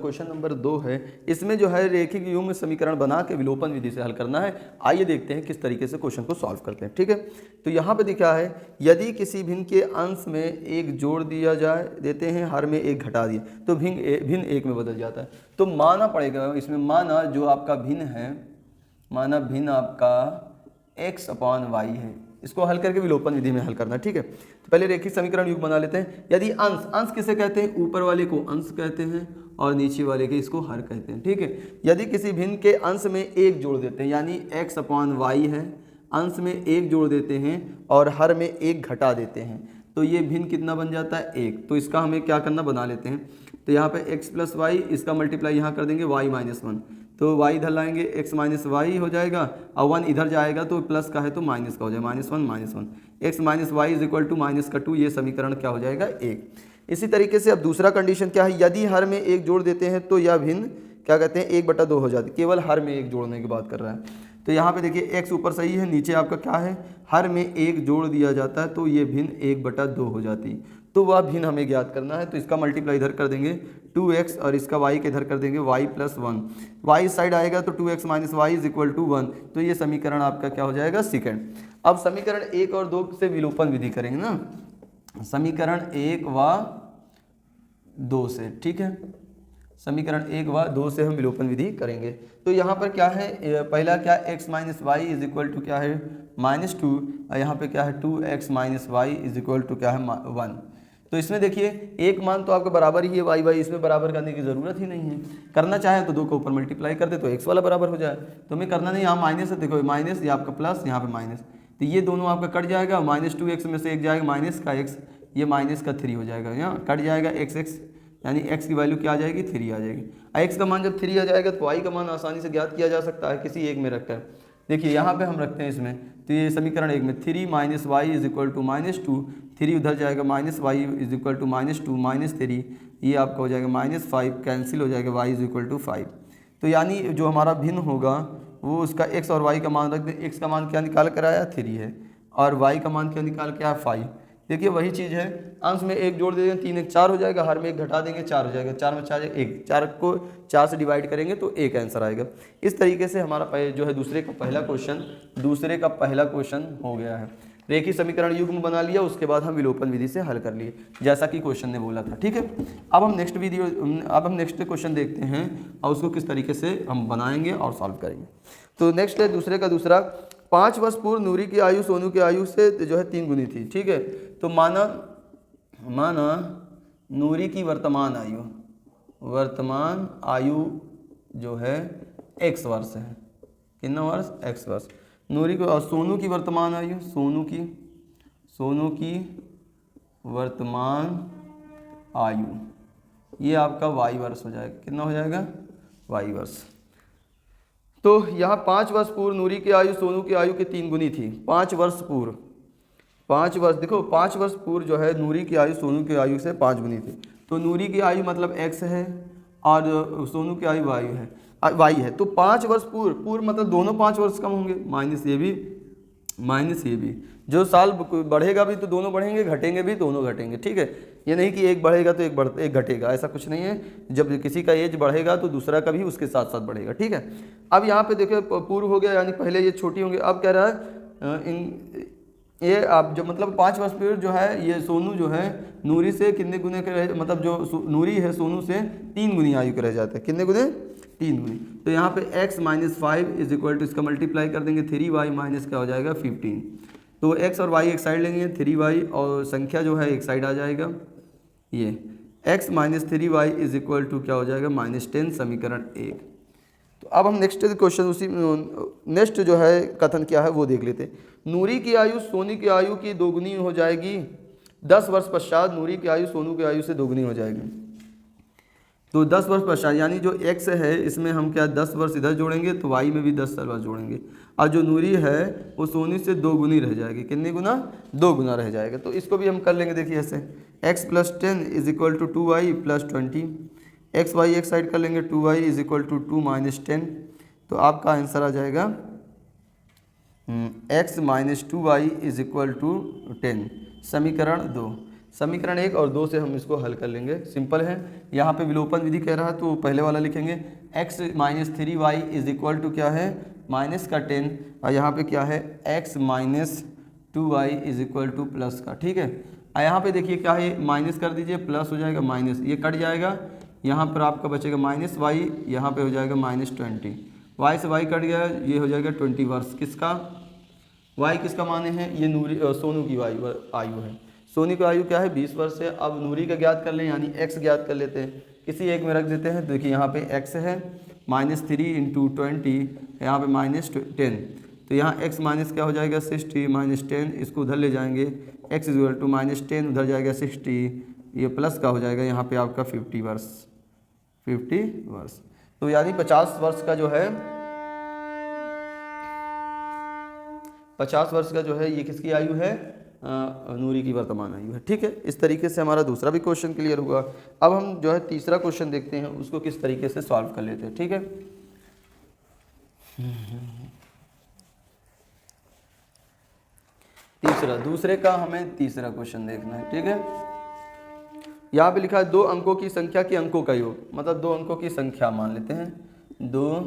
Question number 2 है, इसमें जो है रेखिक युग्म समीकरण बना के विलोपन विधि से हल करना है। आइए देखते हैं किस तरीके से क्वेश्चन को सॉल्व करते हैं। ठीक है, तो यहाँ पे दिखा है यदि किसी भिन्न के अंश में एक जोड़ दिया जाए देते हैं, हर में एक घटा दिए तो भिन्न एक में बदल जाता है। तो माना पड़ेगा इसमें, माना जो आपका भिन्न है, माना भिन्न आपका x/y है, इसको हल करके विलोपन विधि में हल करना है। ठीक है, तो पहले रेखिक समीकरण युग्म बना लेते हैं। यदि अंश किसे कहते हैं, ऊपर वाले को अंश कहते हैं और नीचे वाले के इसको हर कहते हैं। ठीक है, यदि किसी भिन्न के अंश में एक जोड़ देते हैं, यानी x/y है, अंश में एक जोड़ देते हैं और हर में एक घटा देते हैं, तो ये भिन्न कितना बन जाता है, एक। तो इसका हमें क्या करना, बना लेते हैं। तो यहाँ पे x + y, इसका मल्टीप्लाई यहाँ कर देंगे y - 1, तो y इधर लाएंगे x - y हो जाएगा और 1 इधर जाएगा तो प्लस का है तो माइनस का हो जाएगा, -1 x - y = -2, ये समीकरण क्या हो जाएगा, 1। इसी तरीके से अब दूसरा कंडीशन क्या है, यदि हर में एक जोड़ देते हैं तो यह भिन्न क्या कहते हैं, 1/2 हो जाती है। केवल हर में एक जोड़ने की बात कर रहा है। तो यहाँ पे देखिए x ऊपर सही है, नीचे आपका क्या है, हर में एक जोड़ दिया जाता है तो ये भिन्न 1/2 हो जाती है। तो वह भिन्न हमें ज्ञात करना है। तो इसका मल्टीप्लाई इधर कर देंगे 2x और इसका y के इधर कर देंगे y + 1, y इस साइड आएगा तो 2x - y = 1, तो ये समीकरण आपका क्या हो जाएगा, सेकंड। अब समीकरण 1 और 2 से विलोपन विधि करेंगे ना, समीकरण 1 व 2 से। ठीक है, समीकरण 1 व 2 से हम विलोपन विधि करेंगे। तो यहाँ पर क्या है, पहला क्या, x - y = क्या है, -2, और यहाँ पे क्या है 2x - y = क्या है, 1। तो इसमें देखिए एक मान तो आपका बराबर ही है y, इसमें बराबर करने की ज़रूरत ही नहीं है। करना चाहें तो 2 को ऊपर मल्टीप्लाई कर दे तो x वाला बराबर हो जाए, तो हमें करना नहीं, यहाँ माइनस है, देखो माइनस, ये आपका प्लस, यहाँ पे माइनस, तो ये दोनों आपका कट जाएगा, -2x में से एक जाएगा माइनस का x, ये माइनस का 3 हो जाएगा, यहाँ कट जाएगा x, यानी x की वैल्यू क्या आ जाएगी, 3 आ जाएगी। x का मान जब 3 आ जाएगा तो y का मान आसानी से ज्ञात किया जा सकता है किसी एक में रखकर। देखिए यहाँ पे हम रखते हैं इसमें, तो ये समीकरण 1 में 3 - y = -2, 3 उधर जाएगा, -y = -2 - 3, ये आपका हो जाएगा -5, कैंसिल हो जाएगा, y = 5। तो यानी जो हमारा भिन्न होगा वो उसका x और y का मान रख दें। x का मान क्या निकाल कर आया, 3 है, और y का मान क्या निकाल के आया, 5। देखिए वही चीज़ है, अंश में एक जोड़ देंगे 3 1 4 हो जाएगा, हर में एक घटा देंगे 4 हो जाएगा, 4 में 4 1, 4 को 4 से डिवाइड करेंगे तो 1 आंसर आएगा। इस तरीके से हमारा जो है दूसरे का पहला क्वेश्चन हो गया है। रेखिक समीकरण युग्म बना लिया, उसके बाद हम विलोपन विधि से हल कर लिए जैसा कि क्वेश्चन ने बोला था। ठीक है, अब हम नेक्स्ट क्वेश्चन देखते हैं और उसको किस तरीके से हम बनाएंगे और सॉल्व करेंगे। तो नेक्स्ट है दूसरे का दूसरा, 5 वर्ष पूर्व नूरी की आयु सोनू की आयु से जो है 3 गुनी थी। ठीक है, तो माना नूरी की वर्तमान आयु जो है x वर्ष है, कितना वर्ष, x वर्ष। नूरी को, और सोनू की वर्तमान आयु, सोनू की वर्तमान आयु ये आपका y वर्ष हो जाएगा, कितना हो जाएगा, y वर्ष। तो यहाँ 5 वर्ष पूर्व नूरी की आयु सोनू की आयु के 3 गुनी थी। 5 वर्ष पूर्व, देखो 5 वर्ष पूर्व जो है नूरी की आयु सोनू की आयु से 5 गुनी थी। तो नूरी की आयु मतलब x है और सोनू की आयु y है। तो 5 वर्ष पूर्व मतलब दोनों 5 वर्ष कम होंगे, माइनस ये भी, जो साल बढ़ेगा भी तो दोनों बढ़ेंगे, घटेंगे भी दोनों घटेंगे। ठीक है, ये नहीं कि एक बढ़ेगा तो एक घटेगा, ऐसा कुछ नहीं है। जब किसी का एज बढ़ेगा तो दूसरा का भी उसके साथ साथ बढ़ेगा। ठीक है, अब यहाँ पे देखो पूर्व हो गया, यानी पहले ये छोटी होंगे। अब कह रहा है ये आप जो मतलब 5 वर्ष पूर्व जो है ये सोनू जो है नूरी से कितने गुने के रह, मतलब जो नूरी है सोनू से 3 गुनी आयु के रह जाते हैं। कितने गुने, 3 गुनी। तो यहाँ पे x - 5 इसका मल्टीप्लाई कर देंगे 3y माइनस क्या हो जाएगा, 15। तो x और y एक साइड लेंगे, 3y और संख्या जो है एक साइड आ जाएगा, ये x - 3y क्या हो जाएगा, -10, समीकरण 1। तो अब हम नेक्स्ट क्वेश्चन नेक्स्ट जो है कथन क्या है वो देख लेते हैं। नूरी की आयु सोनू की आयु की 2 गुनी हो जाएगी, 10 वर्ष पश्चात नूरी की आयु सोनू की आयु से 2 गुनी हो जाएगी। तो 10 वर्ष पश्चात यानी जो x है इसमें हम क्या 10 वर्ष इधर जोड़ेंगे तो y में भी 10 वर्ष जोड़ेंगे, और जो नूरी है वो सोनू से 2 गुनी रह जाएगी। कितनी गुना, 2 गुना रह जाएगा। तो इसको भी हम कर लेंगे, देखिए ऐसे x + 10 = 2y + 20, x y एक साइड कर लेंगे, 2y = 2 - 10। तो आपका आंसर आ जाएगा x - 2y = 10, समीकरण 2। समीकरण 1 और 2 से हम इसको हल कर लेंगे, सिंपल है। यहाँ पे विलोपन विधि कह रहा है तो पहले वाला लिखेंगे x minus 3y is equal to क्या है माइनस का 10, और यहाँ पे क्या है x minus 2y is equal two plus का, ठीक है। और यहाँ पे देखिए क्या है, माइनस कर दीजिए, प्लस हो जाएगा माइनस, ये कट जाएगा, यहाँ पर आपका बचेगा माइनस वाई, यहाँ पे हो जाएगा माइनस 20, y से y कट गया, ये हो जाएगा 20 वर्ष। किसका y किसका माने हैं, ये नूरी सोनू की आयु है। सोनी की आयु क्या है 20 वर्ष है। अब नूरी का ज्ञात कर लें, यानी x ज्ञात कर लेते हैं, किसी एक में रख देते हैं। देखिए यहाँ पे x है -3 इंटू 20, यहाँ पे -10, तो यहाँ x माइनस क्या हो जाएगा 60 -10, इसको उधर ले जाएंगे, x इज इक्वल टू -10 उधर जाएगा 60, ये प्लस का हो जाएगा यहाँ पे आपका 50 वर्ष। तो यानी 50 वर्ष का जो है 50 वर्ष का जो है ये किसकी आयु है, नूरी की वर्तमान आयु है, ठीक है। इस तरीके से हमारा दूसरा भी क्वेश्चन क्लियर हुआ। अब हम जो है तीसरा क्वेश्चन देखते हैं, उसको किस तरीके से सॉल्व कर लेते हैं, ठीक है। दूसरे का हमें तीसरा क्वेश्चन देखना है, ठीक है। यहाँ पे लिखा है 2 अंकों की संख्या के अंकों का योग, मतलब 2 अंकों की संख्या मान लेते हैं, 2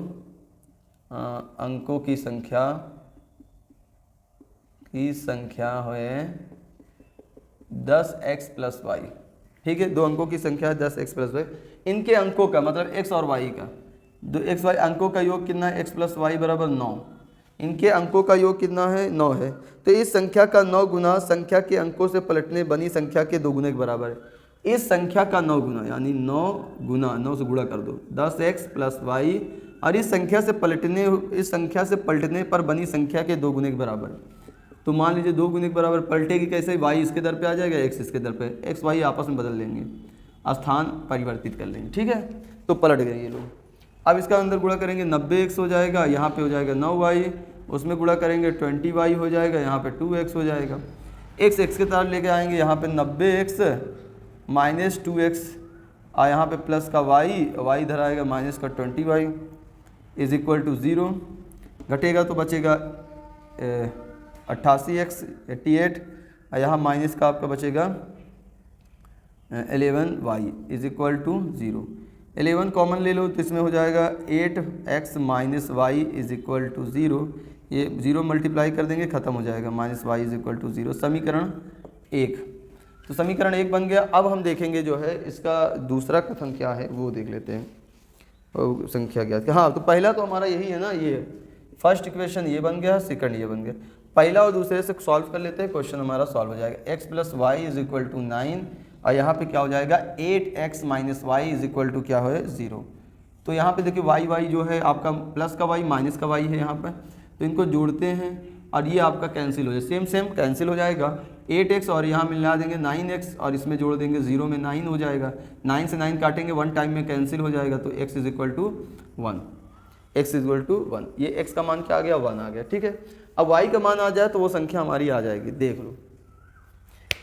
अंकों की संख्या है 10x प्लस वाई, ठीक है। 2 अंकों की संख्या है 10x प्लस वाई, इनके अंकों का मतलब x और y का, दो x y अंकों का योग कितना है, x प्लस वाई बराबर 9, इनके अंकों का योग कितना है 9 है। तो इस संख्या का 9 गुना संख्या के अंकों से पलटने बनी संख्या के 2 गुने के बराबर है। इस संख्या का 9 गुना यानी 9 गुना 9 से गुणा कर दो 10x प्लस वाई, और इस संख्या से पलटने पर बनी संख्या के 2 गुने के बराबर है। तो मान लीजिए 2 गुने के बराबर पलटेगी कैसे, y इसके दर पे आ जाएगा, x इसके दर पे, x y आपस में बदल लेंगे, स्थान परिवर्तित कर लेंगे, ठीक है। तो पलट गए ये लोग। अब इसका अंदर गुणा करेंगे 90x हो जाएगा, यहाँ पे हो जाएगा 9y, उसमें गुणा करेंगे 20y हो जाएगा, यहाँ पे 2x हो जाएगा, x के तार लेके आएंगे, यहाँ पे 90x माइनस 2x, और यहाँ पे प्लस का y इधर आएगा माइनस का 20y इज इक्वल टू 0, घटेगा तो बचेगा 88x 88, और यहाँ माइनस का आपका बचेगा 11y is equal to 0। 11 common ले लो तो इसमें हो जाएगा 8x minus y is equal to 0, ये 0 मल्टीप्लाई कर देंगे खत्म हो जाएगा, minus y is equal to 0, समीकरण 1। तो समीकरण 1 बन गया। अब हम देखेंगे जो है इसका दूसरा कथन क्या है वो देख लेते हैं, और संख्या ज्ञात। हाँ, तो पहला तो हमारा यही है ना, ये फर्स्ट इक्वेशन ये बन गया, सेकंड ये बन गया। पहला और दूसरे से सॉल्व कर लेते हैं, क्वेश्चन हमारा सॉल्व हो जाएगा। x plus y is equal to 9, और यहाँ पे क्या हो जाएगा 8x minus y is equal to क्या है 0। तो यहाँ पे देखिए y जो है आपका प्लस का y माइनस का y है यहाँ पे, तो इनको जोड़ते हैं और ये आपका कैंसिल हो जाए, सेम कैंसिल हो जाएगा। 8x और यहाँ मिला देंगे 9x, और इसमें जोड़ देंगे 0 में 9 हो जाएगा, 9 से 9 काटेंगे 1 टाइम में कैंसिल हो जाएगा, तो x is equal to 1, x is equal to 1। ये x का मान क्या आ गया 1 आ गया, ठीक है। अब y का मान आ जाए तो वो संख्या हमारी आ जाएगी, देख लो।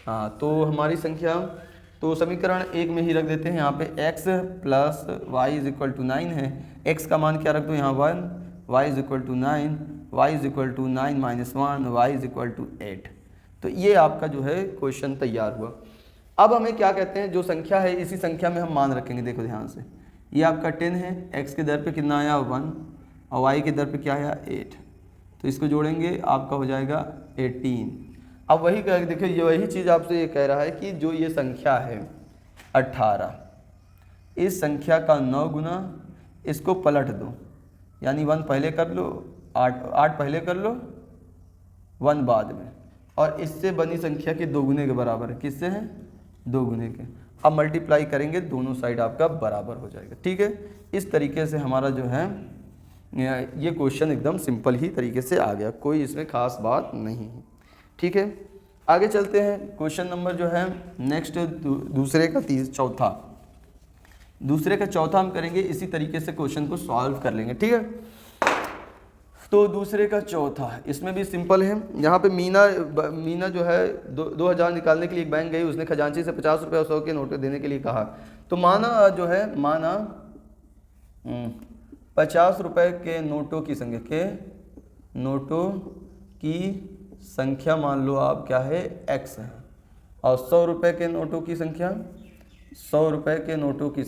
हाँ, तो हमारी संख्या तो समीकरण 1 में ही रख देते हैं, यहाँ पे x plus y is equal to 9 है, x का मान क्या रख दो यहाँ 1, y is equal to 9, y is equal to 9 minus 1, y is equal to 8। तो ये आपका जो है क्वेश्चन तैयार हुआ। अब हमें क्या कहते हैं, जो संख्या है इसी संख्या में हम मान रखेंगे, देखो ध्यान से, ये आपका 10 है, x के दर पे कितना आया 1, और y के दर पे क्या आया 8, तो इसको जोड़ेंगे आपका हो जाएगा 18। अब वही देखिए, ये वही चीज़ आपसे ये कह रहा है कि जो ये संख्या है 18, इस संख्या का 9 गुना, इसको पलट दो, यानी 1 पहले कर लो, 8 पहले कर लो, 1 बाद में, और इससे बनी संख्या के 2 गुने के बराबर है। किससे है 2 गुने के। अब मल्टीप्लाई करेंगे, दोनों साइड आपका बराबर हो जाएगा, ठीक है। इस तरीके से हमारा जो है ये क्वेश्चन एकदम सिंपल ही तरीके से आ गया, कोई इसमें खास बात नहीं है, ठीक है। आगे चलते हैं, क्वेश्चन नंबर जो है नेक्स्ट दूसरे का चौथा हम करेंगे, इसी तरीके से क्वेश्चन को सॉल्व कर लेंगे, ठीक है। तो दूसरे का चौथा, इसमें भी सिंपल है। यहाँ पे मीना जो है 2000 निकालने के लिए एक बैंक गई, उसने खजांची से 50 रुपये और 100 के नोट देने के लिए कहा। तो माना 50 रुपये के नोटों की संख्या मान लो आप क्या है x है, और 100 रुपये के नोटों की संख्या, 100 रुपये के नोटों की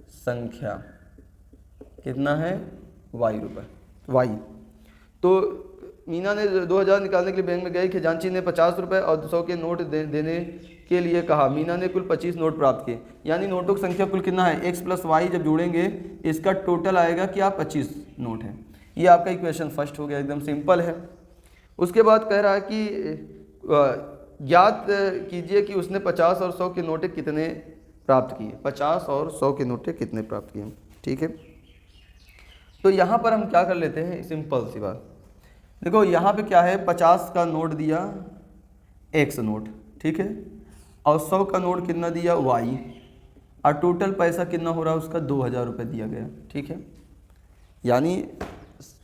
संख्या कितना है, वाई रुपये, वाई। तो मीना ने 2000 निकालने के लिए बैंक में गई, खजांची ने 50 रुपये और 100 के नोट देने के लिए कहा। मीना ने कुल 25 नोट प्राप्त किए। यानी नोटों की संख्या कुल कितना है, x + y जब जोड़ेंगे इसका टोटल आएगा क्या, 25 नोट है। ये आपका इक्वेशन फर्स्ट हो गया, एकदम सिंपल है। उसके बाद कह रहा है कि ज्ञात कीजिए कि उसने 50 और 100 के नोटे कितने प्राप्त किए, 50 और 100 के नोटे कितने प्राप्त किए। ठीक है, तो यहाँ पर हम क्या कर लेते हैं, सिंपल सी बात। देखो यहाँ पे क्या है, 50 का नोट दिया x नोट, ठीक है, और 100 का नोट कितना दिया y, और टोटल पैसा कितना हो रहा है उसका 2000 रुपये दिया गया। ठीक है, यानी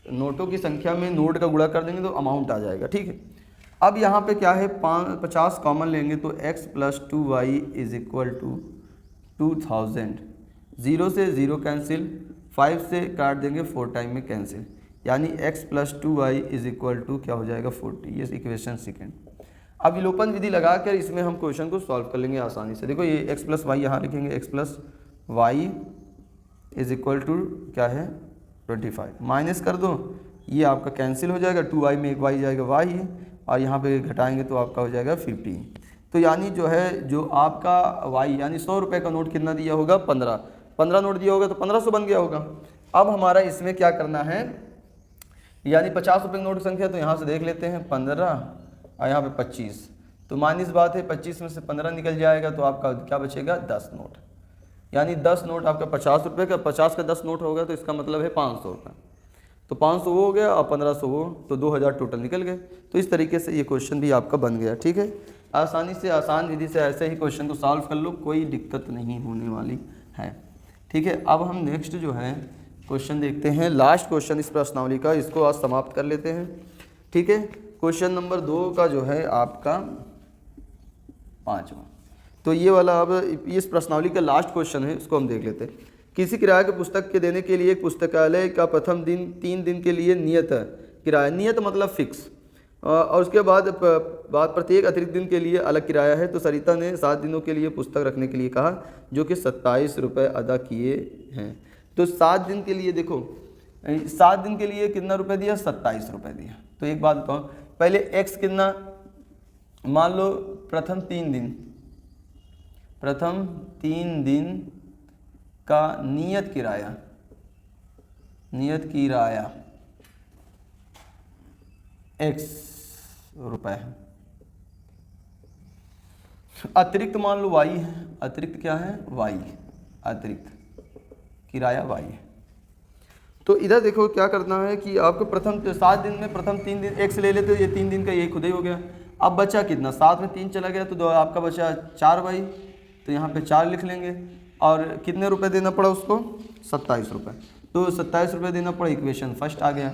नोटों की संख्या में नोट का गुणा कर देंगे तो अमाउंट आ जाएगा। ठीक है, अब यहाँ पे क्या है, 50 कॉमन लेंगे तो x + 2y = 2000, 0 से 0 कैंसिल, 5 से काट देंगे 4 टाइम में कैंसिल, यानी x + 2y = क्या हो जाएगा, 40। ये इक्वेशन सेकेंड। अब विलोपन विधि लगाकर इसमें हम क्वेश्चन को सॉल्व कर लेंगे आसानी से। देखो ये x + y यहाँ लिखेंगे, x + y = क्या है, 25, माइनस कर दो, ये आपका कैंसिल हो जाएगा, 2y में एक y जाएगा y, और यहाँ पे घटाएंगे तो आपका हो जाएगा 50। तो यानी जो है, जो आपका y यानी 100 रुपये का नोट कितना दिया होगा, 15 नोट दिया होगा तो 1500 बन गया होगा। अब हमारा इसमें क्या करना है, यानी 50 रुपये की नोट की संख्या, तो यहाँ से देख लेते हैं 15 और यहाँ पे 25, तो माइनस बात है, 25 में से 15 निकल जाएगा तो आपका क्या बचेगा, 10 नोट। यानी 10 नोट आपका 50 रुपये का, 50 का 10 नोट होगा तो इसका मतलब है 500 रुपये। तो 500 वो हो गया और 1500 वो, तो 2000 टोटल निकल गए। तो इस तरीके से ये क्वेश्चन भी आपका बन गया। ठीक है, आसानी से आसान विधि से ऐसे ही क्वेश्चन को सॉल्व कर लो, कोई दिक्कत नहीं होने वाली है। ठीक है, अब हम नेक्स्ट जो है क्वेश्चन देखते हैं, लास्ट क्वेश्चन इस प्रश्नावली का, इसको आज समाप्त कर लेते हैं। ठीक है, क्वेश्चन नंबर 2 का जो है आपका 5वां, तो ये वाला अब इस प्रश्नावली का लास्ट क्वेश्चन है, इसको हम देख लेते हैं। किसी किराए की पुस्तक के देने के लिए एक पुस्तकालय का प्रथम दिन 3 दिन के लिए नियत किराया, नियत मतलब फिक्स, और उसके बाद प्रत्येक अतिरिक्त दिन के लिए अलग किराया है। तो सरिता ने 7 दिनों के लिए पुस्तक रखने के लिए कहा, जो कि 27 रुपये अदा किए हैं। तो 7 दिन के लिए देखो, 7 दिन के लिए कितना रुपये दिया, 27 रुपये दिया। तो एक बात बताओ, पहले x कितना, मान लो प्रथम 3 दिन का नियत किराया x रुपये है, अतिरिक्त मान लो y है, अतिरिक्त क्या है, y, अतिरिक्त किराया y है। तो इधर देखो क्या करना है कि आपको प्रथम 7 दिन में प्रथम 3 दिन x ले लेते, ये 3 दिन का ये खुद ही हो गया। अब बचा कितना, 7 में 3 चला गया तो आपका बचा 4y, तो यहाँ पे 4 लिख लेंगे, और कितने रुपए देना पड़ा उसको, 27 रुपये। तो 27 रुपये देना पड़ा, इक्वेशन फर्स्ट आ गया।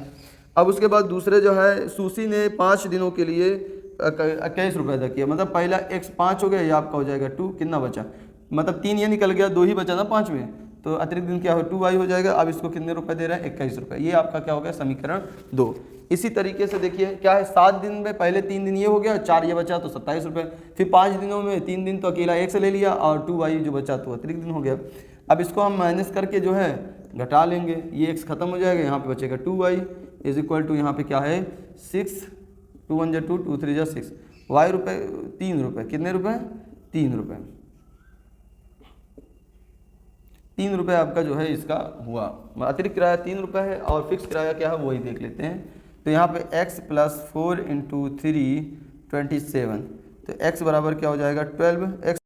अब उसके बाद दूसरे जो है, सुशी ने 5 दिनों के लिए 21 रुपये अदा किया, मतलब पहला x 5 हो गया, ये आपका हो जाएगा 2, कितना बचा, मतलब 3 ये निकल गया, 2 ही बचा ना 5 में, तो अतिरिक्त दिन क्या हो, 2y हो जाएगा। अब इसको कितने रुपए दे रहा है, 21 रुपये। ये आपका क्या हो गया, समीकरण 2। इसी तरीके से देखिए क्या है, 7 दिन में पहले 3 दिन ये हो गया, 4 ये बचा तो 27 रुपये, फिर 5 दिनों में 3 दिन तो अकेला x ले लिया, और 2y जो बचा तो अतिरिक्त दिन हो गया। अब इसको हम माइनस करके जो है घटा लेंगे, ये x खत्म हो जाएगा, यहाँ पे बचेगा 2y = यहाँ पे क्या है 6, 2 1 2, 2 3 6, y रुपये 3 रुपये, कितने रुपये, 3 रुपये, 3 रुपये आपका जो है इसका हुआ। अतिरिक्त किराया 3 रुपये है, और फिक्स किराया क्या है वही देख लेते हैं। तो यहाँ पे x + 4 × 3 27, तो x बराबर क्या हो जाएगा 12, x